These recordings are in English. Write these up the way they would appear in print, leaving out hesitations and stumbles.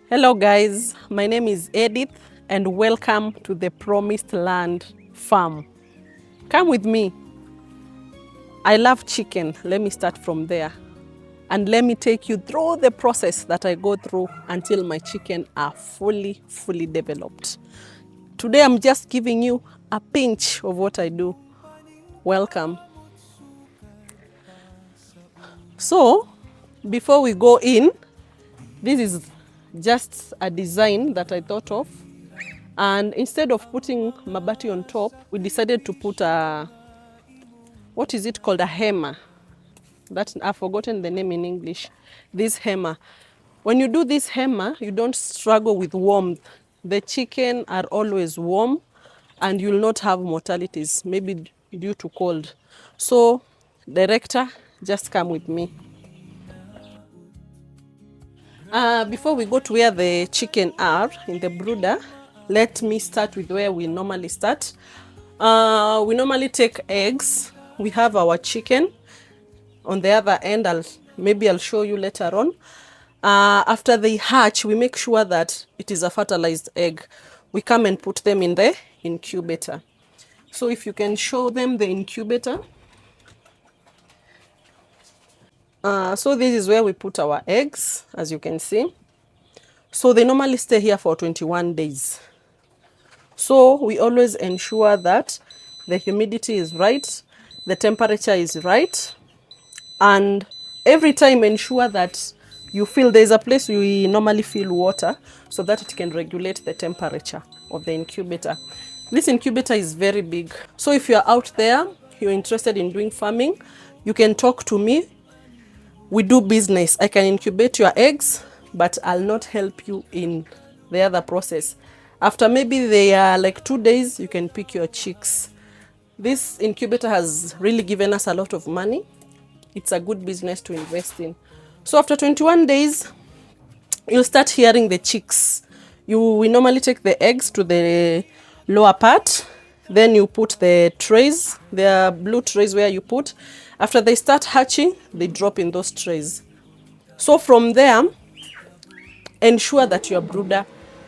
Hello guys, my name is Edith and welcome to the Promised Land Farm. Come with me. I love chicken. Let me start from there. And let me take you through the process that I go through until my chicken are fully developed. Today I'm just giving you a pinch of what I do. Welcome. So, before we go in, this is just a design that I thought of. And instead of putting mabati on top, we decided to put a, what is it called, a hema. That I've forgotten the name in English. This hema. When you do this hema, you don't struggle with warmth. The chicken are always warm and you'll not have mortalities, maybe due to cold. So, director, just come with me. Before we go to where the chicken are in the brooder, let me start with where we normally start. We normally take eggs. We have our chicken. On the other end, I'll show you later on. After they hatch, we make sure that it is a fertilized egg. We come and put them in the incubator. So if you can show them the incubator. So this is where we put our eggs, as you can see. So they normally stay here for 21 days. So we always ensure that the humidity is right, the temperature is right, and every time ensure that you feel there's a place we normally fill water so that it can regulate the temperature of the incubator. This incubator is very big. So if you're out there, you're interested in doing farming, you can talk to me. We do business. I can incubate your eggs, but I'll not help you in the other process. After maybe they are like 2 days, you can pick your chicks. This incubator has really given us a lot of money. It's a good business to invest in. So after 21 days, you'll start hearing the chicks. We normally take the eggs to the lower part. Then you put the trays, the blue trays where you put. After they start hatching, they drop in those trays. So from there, ensure that your brooder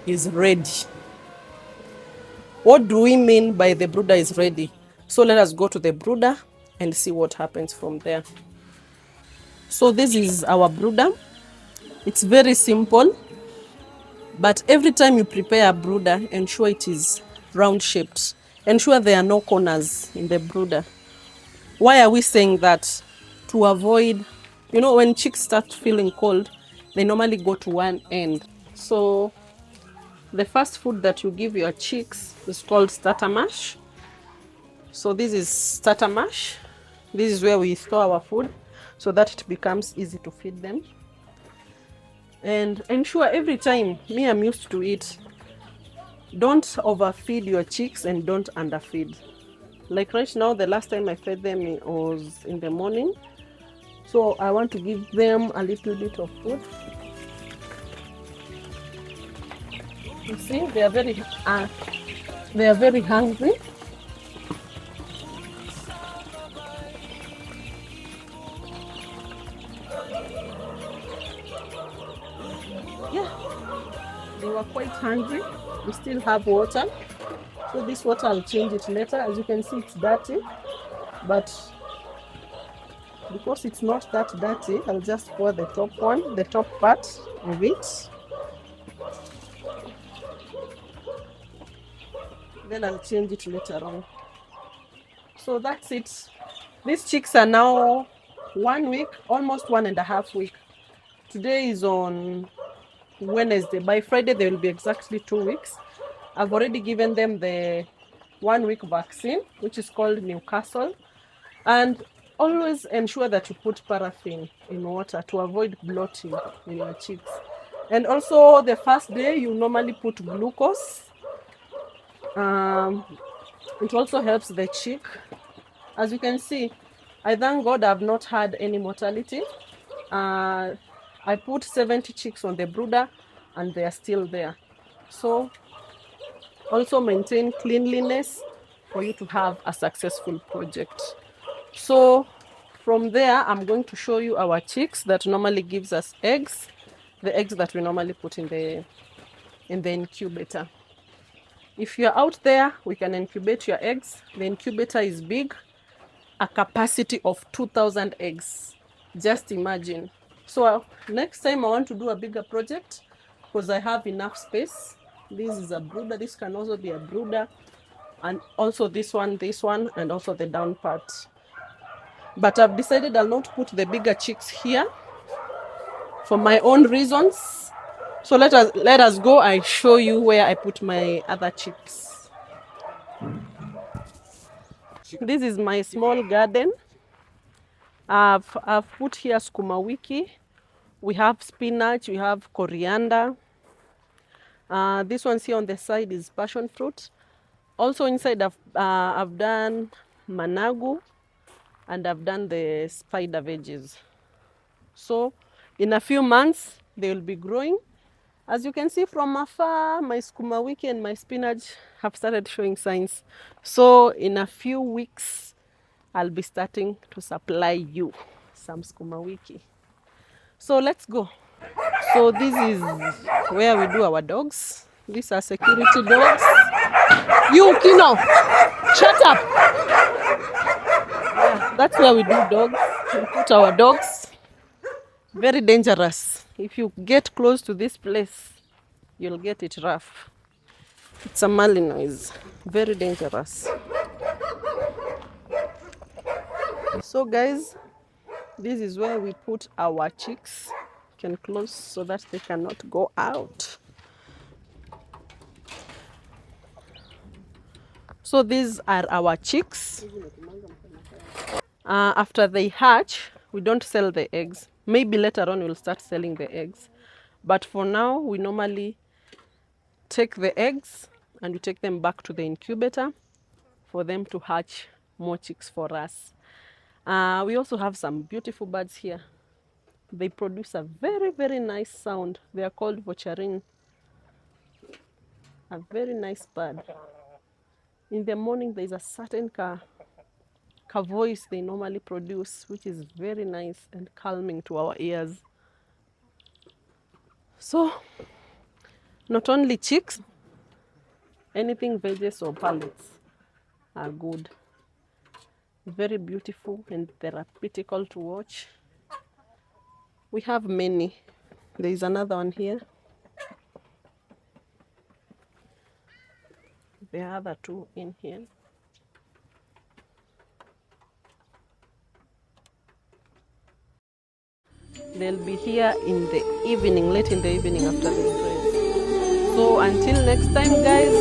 is ready. What do we mean by the brooder is ready? So let us go to the brooder and see what happens from there. So this is our brooder. It's very simple, but every time you prepare a brooder, ensure it is round shaped. Ensure there are no corners in the brooder. Why are we saying that? To avoid, when chicks start feeling cold, they normally go to one end. So the first food that you give your chicks is called starter mash. So this is starter mash. This is where we store our food so that it becomes easy to feed them. And ensure every time, I'm used to it, don't overfeed your chicks and don't underfeed. Like right now, the last time I fed them it was in the morning. So I want to give them a little bit of food. You see, they are very hungry. Yeah, they were quite hungry. We still have water. So this water, I'll change it later. As you can see, it's dirty, but because it's not that dirty, I'll just pour the top part of it. Then I'll change it later on. So that's it. These chicks are now 1 week, almost 1.5 weeks. Today is on Wednesday. By Friday, they will be exactly 2 weeks. I've already given them the 1 week vaccine, which is called Newcastle. And always ensure that you put paraffin in water to avoid bloating in your chicks. And also the first day, you normally put glucose. It also helps the chick. As you can see, I thank God I've not had any mortality. I put 70 chicks on the brooder and they are still there. So also maintain cleanliness for you to have a successful project. So from there, I'm going to show you our chicks that normally gives us eggs. the eggs that we normally put in the incubator. If you're out there, we can incubate your eggs. The incubator is big, a capacity of 2,000 eggs. Just imagine. So next time I want to do a bigger project because I have enough space. This is a brooder. This can also be a brooder. And also this one, and also the down part. But I've decided I'll not put the bigger chicks here for my own reasons. So let us go and show you where I put my other chicks. This is my small garden. I've put here sukuma wiki. We have spinach, we have coriander. This one's here on the side is passion fruit. Also inside I've done managu and I've done the spider veggies. So in a few months they will be growing. As you can see from afar, my sukuma wiki and my spinach have started showing signs. So in a few weeks, I'll be starting to supply you some sukuma wiki. So let's go. So this is where we do our dogs. These are security dogs. You, Kino, shut up. Yeah, that's where we do dogs. We put our dogs. Very dangerous. If you get close to this place, you'll get it rough. It's a Malinois. Very dangerous. So guys, this is where we put our chicks. You can close so that they cannot go out. So these are our chicks. After they hatch, we don't sell the eggs. Maybe later on we'll start selling the eggs. But for now, we normally take the eggs and we take them back to the incubator for them to hatch more chicks for us. We also have some beautiful birds here. They produce a very, very nice sound. They are called vocharin. A very nice bird. In the morning, there's a certain voice they normally produce, which is very nice and calming to our ears. So, not only chicks, anything veggies or pellets are good. Very beautiful and therapeutical to watch. We have many. There is another one here. The other two in here. They'll be here in the evening, late in the evening after the praise. So until next time, guys.